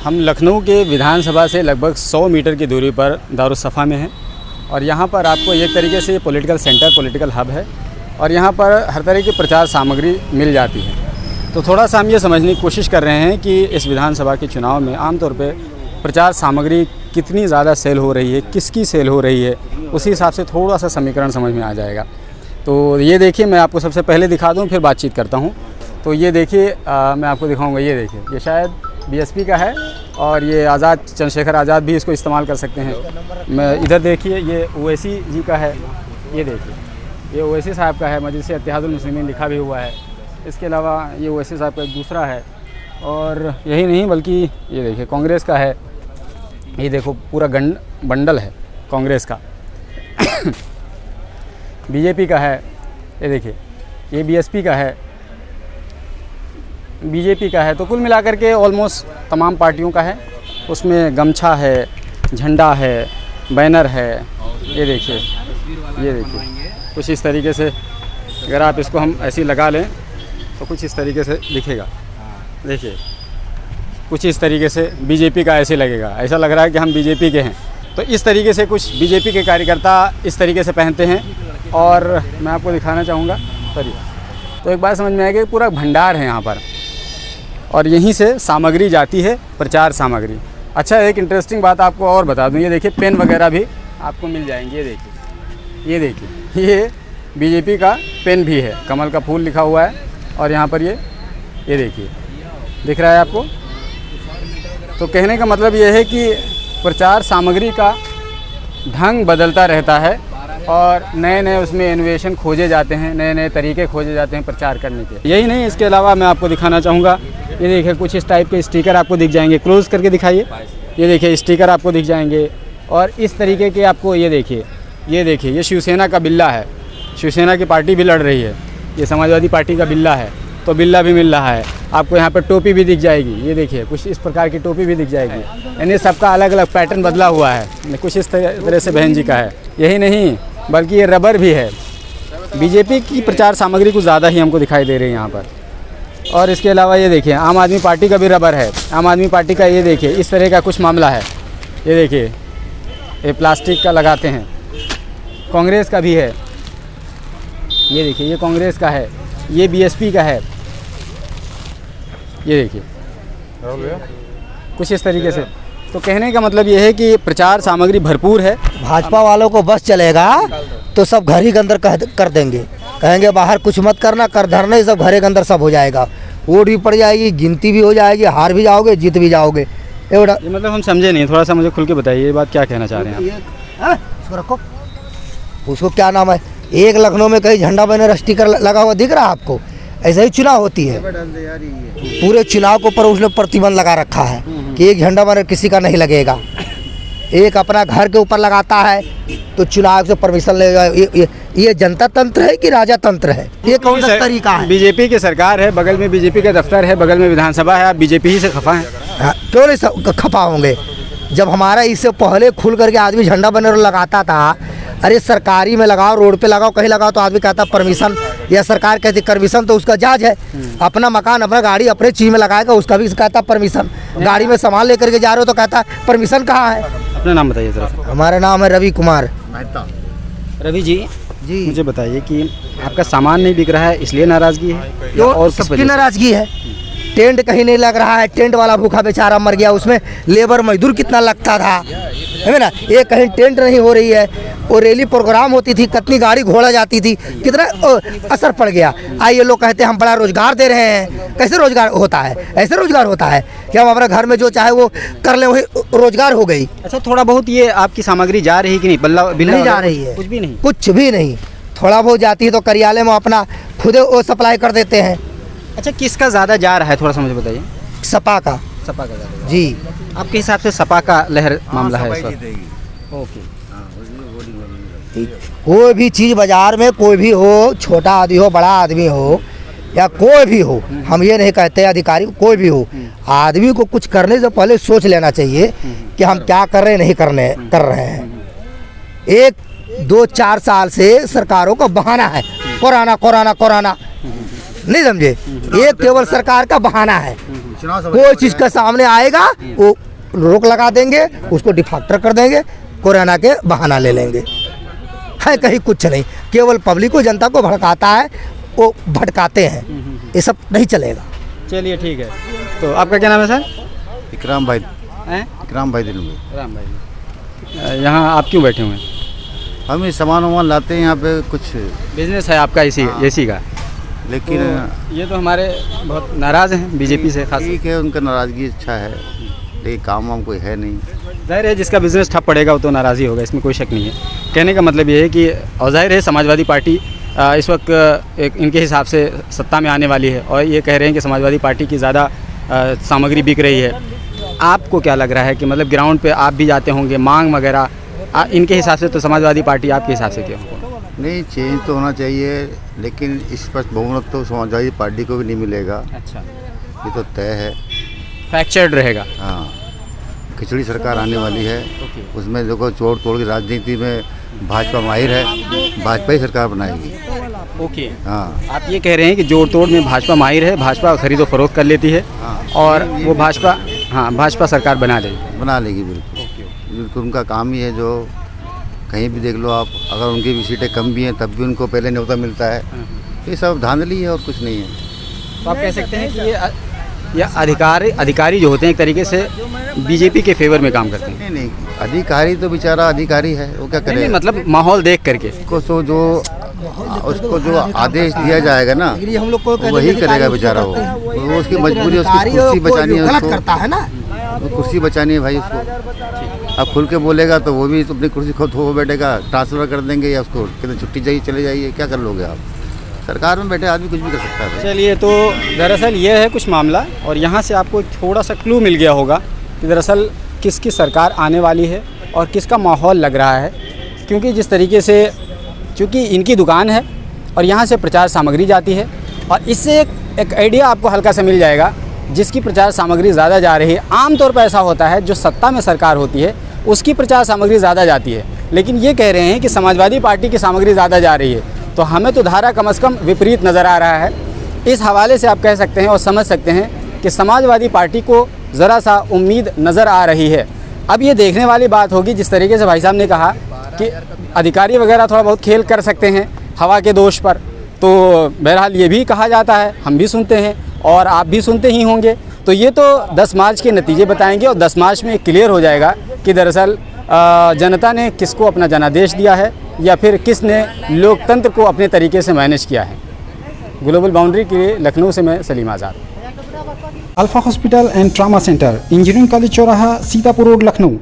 हम लखनऊ के विधानसभा से लगभग 100 मीटर की दूरी पर दारुस्सफ़ा में हैं और यहाँ पर आपको एक तरीके से ये पॉलिटिकल सेंटर, पॉलिटिकल हब है और यहाँ पर हर तरह की प्रचार सामग्री मिल जाती है। तो थोड़ा सा हम ये समझने की कोशिश कर रहे हैं कि इस विधानसभा के चुनाव में आमतौर पे प्रचार सामग्री कितनी ज़्यादा सेल हो रही है, किसकी सेल हो रही है, उसी हिसाब से थोड़ा सा समीकरण समझ में आ जाएगा। तो ये देखिए, मैं आपको सबसे पहले दिखा दूँ फिर बातचीत करता हूँ। तो ये देखिए, मैं आपको दिखाऊँगा। ये देखिए, ये शायद बीएसपी का है और ये आज़ाद, चंद्रशेखर आज़ाद भी इसको इस्तेमाल कर सकते हैं। मैं इधर देखिए, ये ओवैसी जी का है। ये देखिए, ये ओवैसी साहब का है, मजलिस इत्तेहादुल मुस्लिमीन लिखा भी हुआ है। इसके अलावा ये ओवैसी साहब का एक दूसरा है और यही नहीं बल्कि ये देखिए कांग्रेस का है। ये देखो पूरा बंडल है कांग्रेस का। बीजेपी का है, ये देखिए, ये बीएसपी का है, बीजेपी का है। तो कुल मिलाकर के ऑलमोस्ट तमाम पार्टियों का है। उसमें गमछा है, झंडा है, बैनर है। ये देखिए, ये देखिए, कुछ इस तरीके से अगर आप इसको हम ऐसे लगा लें तो कुछ इस तरीके से दिखेगा। देखिए, कुछ इस तरीके से बीजेपी का ऐसे लगेगा, ऐसा लग रहा है कि हम बीजेपी के हैं। तो इस तरीके से कुछ बीजेपी के कार्यकर्ता इस तरीके से पहनते हैं और मैं आपको दिखाना चाहूँगा। सॉरी, तो एक बात समझ में आएगी, पूरा भंडार है यहाँ पर और यहीं से सामग्री जाती है, प्रचार सामग्री। अच्छा, एक इंटरेस्टिंग बात आपको और बता दूँ। ये देखिए, पेन वगैरह भी आपको मिल जाएंगे। ये देखिए, ये देखिए, ये बीजेपी का पेन भी है, कमल का फूल लिखा हुआ है और यहाँ पर ये देखिए, दिख रहा है आपको। तो कहने का मतलब ये है कि प्रचार सामग्री का ढंग बदलता रहता है और नए नए उसमें इनोवेशन खोजे जाते हैं, नए नए तरीके खोजे जाते हैं प्रचार करने के। यही नहीं, इसके अलावा मैं आपको दिखाना चाहूँगा। ये देखिए, कुछ इस टाइप के स्टिकर आपको दिख जाएंगे। क्लोज करके दिखाइए। ये देखिए, स्टिकर आपको दिख जाएंगे और इस तरीके के आपको ये देखिए, ये शिवसेना का बिल्ला है। शिवसेना की पार्टी भी लड़ रही है। ये समाजवादी पार्टी का बिल्ला है, तो बिल्ला भी मिल रहा है आपको। यहाँ पर टोपी भी दिख जाएगी। ये देखिए, कुछ इस प्रकार की टोपी भी दिख जाएगी। यानी सबका अलग अलग पैटर्न बदला हुआ है। कुछ इस तरह से बहन जी का है। यही नहीं बल्कि ये रबर भी है। बीजेपी की प्रचार सामग्री कुछ ज़्यादा ही हमको दिखाई दे रही है यहाँ पर। और इसके अलावा ये देखिए, आम आदमी पार्टी का भी रबर है। आम आदमी पार्टी का ये देखिए, इस तरह का कुछ मामला है। ये देखिए, ये प्लास्टिक का लगाते हैं। कांग्रेस का भी है। ये देखिए, ये कांग्रेस का है, ये बीएसपी का है। ये देखिए, कुछ इस तरीके से। तो कहने का मतलब ये है कि प्रचार सामग्री भरपूर है। भाजपा वालों को बस चलेगा तो सब घर ही के अंदर कर देंगे, कहेंगे बाहर कुछ मत करना, कर धरना, ये सब घरे के अंदर सब हो जाएगा। वोट भी पड़ जाएगी, गिनती भी हो जाएगी, हार भी जाओगे, जीत भी जाओगे। ये मतलब हम समझे नहीं, थोड़ा सा मुझे खुल के बताइए, ये बात क्या कहना चाह रहे हैं आप? उसको रखो, उसको क्या नाम है, एक लखनऊ में कहीं झंडा बैनर स्टिकर लगा हुआ दिख रहा है आपको? ऐसा ही चुनाव होती है। पूरे चुनाव के ऊपर उसने प्रतिबंध लगा रखा है कि एक झंडा बैनर किसी का नहीं लगेगा। एक अपना घर के ऊपर लगाता है तो चुनाव से परमिशन लेगा। ये जनता तंत्र है कि राजा तंत्र है? ये कौन सा तरीका है? बीजेपी की सरकार है, बगल में बीजेपी का दफ्तर है, बगल में विधानसभा है। आप बीजेपी ही से खफा हैं? क्यों नहीं खफा होंगे? जब हमारा इससे पहले खुल करके आदमी झंडा बैनर लगाता था, अरे सरकारी में लगाओ, रोड पे लगाओ, कहीं लगाओ, तो आदमी कहता परमिशन, या सरकार कहती परमिशन तो उसका जायज है। अपना मकान, अपना गाड़ी अपने चीज में लगाएगा, उसका भी कहता परमिशन। गाड़ी में सामान लेकर के जा रहे हो तो कहता परमिशन कहाँ है? अपना नाम बताइए जरा। हमारा नाम है रवि कुमार। रवि जी, मुझे बताइए कि आपका सामान नहीं बिक रहा है इसलिए नाराजगी है और सबकी नाराजगी है? टेंट कहीं नहीं लग रहा है, टेंट वाला भूखा बेचारा मर गया, उसमें लेबर मजदूर कितना लगता था, है ना? ये कहीं टेंट नहीं हो रही है। वो रैली प्रोग्राम होती थी, कितनी गाड़ी घोड़ा जाती थी, कितना असर पड़ गया। आज ये लोग कहते हैं हम बड़ा रोजगार दे रहे हैं। कैसे रोजगार होता है? ऐसे रोजगार होता है कि हम अपने घर में जो चाहे वो कर ले, वही रोजगार हो गई। अच्छा, थोड़ा बहुत ये आपकी सामग्री जा रही है कि नहीं? बिल्ला नहीं जा रही है, कुछ भी नहीं, कुछ भी नहीं। थोड़ा बहुत जाती है तो कार्यालय में अपना खुद वो सप्लाई कर देते हैं। अच्छा, किसका ज़्यादा जा रहा है थोड़ा सा मुझे बताइए। सपा का। सपा का ज़्यादा जी। आपके हिसाब से सपा का लहर मामला है इस वक्त? ओके। कोई भी चीज़ बाजार में, कोई भी हो, छोटा आदमी हो, बड़ा आदमी हो, या कोई भी हो, हम ये नहीं कहते अधिकारी कोई भी हो, आदमी को कुछ करने से पहले सोच लेना चाहिए कि हम क्या कर रहे हैं, नहीं कर रहे हैं। 1, 2, 4 साल से सरकारों का बहाना है कोरोना कोरोना कोरोना। नहीं समझे, ये केवल सरकार का बहाना है। कोई चीज़ का सामने आएगा वो रोक लगा देंगे, उसको डिफाक्टर कर देंगे, कोरोना के बहाना ले लेंगे। है कहीं कुछ नहीं, केवल पब्लिक को, जनता को भड़काता है, वो भटकाते हैं, ये सब नहीं चलेगा। चलिए ठीक है। तो आपका क्या नाम है सर? इकराम भाई, हैं? इकराम भाई दिलू। राम भाई, यहाँ आप क्यों बैठे हुए हैं? हम ये सामान वामान लाते हैं यहाँ पे, कुछ बिजनेस है आपका इसी का, लेकिन तो ये तो हमारे बहुत नाराज़ हैं बीजेपी से खास। ठीक है, उनका नाराज़गी अच्छा है, लेकिन काम वाम कोई है नहीं। जाहिर है जिसका बिजनेस ठप पड़ेगा वो तो नाराज़ी होगा, इसमें कोई शक नहीं है। कहने का मतलब ये है कि और जाहिर है समाजवादी पार्टी इस वक्त एक इनके हिसाब से सत्ता में आने वाली है और ये कह रहे हैं कि समाजवादी पार्टी की ज़्यादा सामग्री बिक रही है। आपको क्या लग रहा है कि मतलब ग्राउंड पे आप भी जाते होंगे, मांग वगैरह इनके हिसाब से तो समाजवादी पार्टी आपके हिसाब से क्यों? नहीं, चेंज तो होना चाहिए, लेकिन स्पष्ट बहुमत तो समाजवादी पार्टी को भी नहीं मिलेगा। अच्छा, ये तो तय है, फ्रैक्चर्ड रहेगा। हाँ, खिचड़ी सरकार आने वाली है। उसमें देखो, जोड़ तोड़ की राजनीति में भाजपा माहिर है, भाजपा ही सरकार बनाएगी। ओके, हाँ, आप ये कह रहे हैं कि जोड़ तोड़ में भाजपा माहिर है, भाजपा खरीदो फरोख्त कर लेती है और वो भाजपा सरकार बना लेगी। बिल्कुल उनका काम ही है, जो कहीं भी देख लो आप, अगर उनकी भी सीटें कम भी हैं तब भी उनको पहले न्योता मिलता है। ये सब धांधली है और कुछ नहीं है। तो आप कह सकते हैं कि ये अधिकारी जो होते हैं एक तरीके से बीजेपी के फेवर में काम करते हैं। नहीं, अधिकारी तो बेचारा अधिकारी है, वो क्या करे, मतलब माहौल देख करके उसको जो आदेश दिया जाएगा ना, हम लोग को वही करेगा बेचारा। वो उसकी मजबूरी, उसकी कुर्सी बचानी है, गलत करता है ना, वो कुर्सी बचानी है भाई उसको। अब खुल के बोलेगा तो वो भी अपनी कुर्सी खुद हो बैठेगा, ट्रांसफ़र कर देंगे या उसको कितने छुट्टी चाहिए चले जाइए, क्या कर लोगे आप? सरकार में बैठे आदमी कुछ भी कर सकता है। चलिए, तो दरअसल ये है कुछ मामला और यहाँ से आपको थोड़ा सा क्लू मिल गया होगा कि दरअसल किसकी सरकार आने वाली है और किसका माहौल लग रहा है, क्योंकि जिस तरीके से चूँकि इनकी दुकान है और यहाँ से प्रचार सामग्री जाती है और इससे एक आइडिया आपको हल्का सा मिल जाएगा। जिसकी प्रचार सामग्री ज़्यादा जा रही है, आमतौर पर ऐसा होता है जो सत्ता में सरकार होती है उसकी प्रचार सामग्री ज़्यादा जाती है, लेकिन ये कह रहे हैं कि समाजवादी पार्टी की सामग्री ज़्यादा जा रही है, तो हमें तो धारा कम से कम विपरीत नज़र आ रहा है। इस हवाले से आप कह सकते हैं और समझ सकते हैं कि समाजवादी पार्टी को ज़रा सा उम्मीद नज़र आ रही है। अब ये देखने वाली बात होगी, जिस तरीके से भाई साहब ने कहा कि अधिकारी वगैरह थोड़ा बहुत खेल कर सकते हैं हवा के दोष पर, तो बहरहाल ये भी कहा जाता है, हम भी सुनते हैं और आप भी सुनते ही होंगे। तो ये तो 10 मार्च के नतीजे बताएंगे और 10 मार्च में क्लियर हो जाएगा कि दरअसल जनता ने किसको अपना जनादेश दिया है या फिर किसने लोकतंत्र को अपने तरीके से मैनेज किया है। ग्लोबल बाउंड्री के लिए लखनऊ से मैं Salim Azad. Alpha hospital and trauma centre, engineering college चौराहा, सीतापुर रोड, लखनऊ।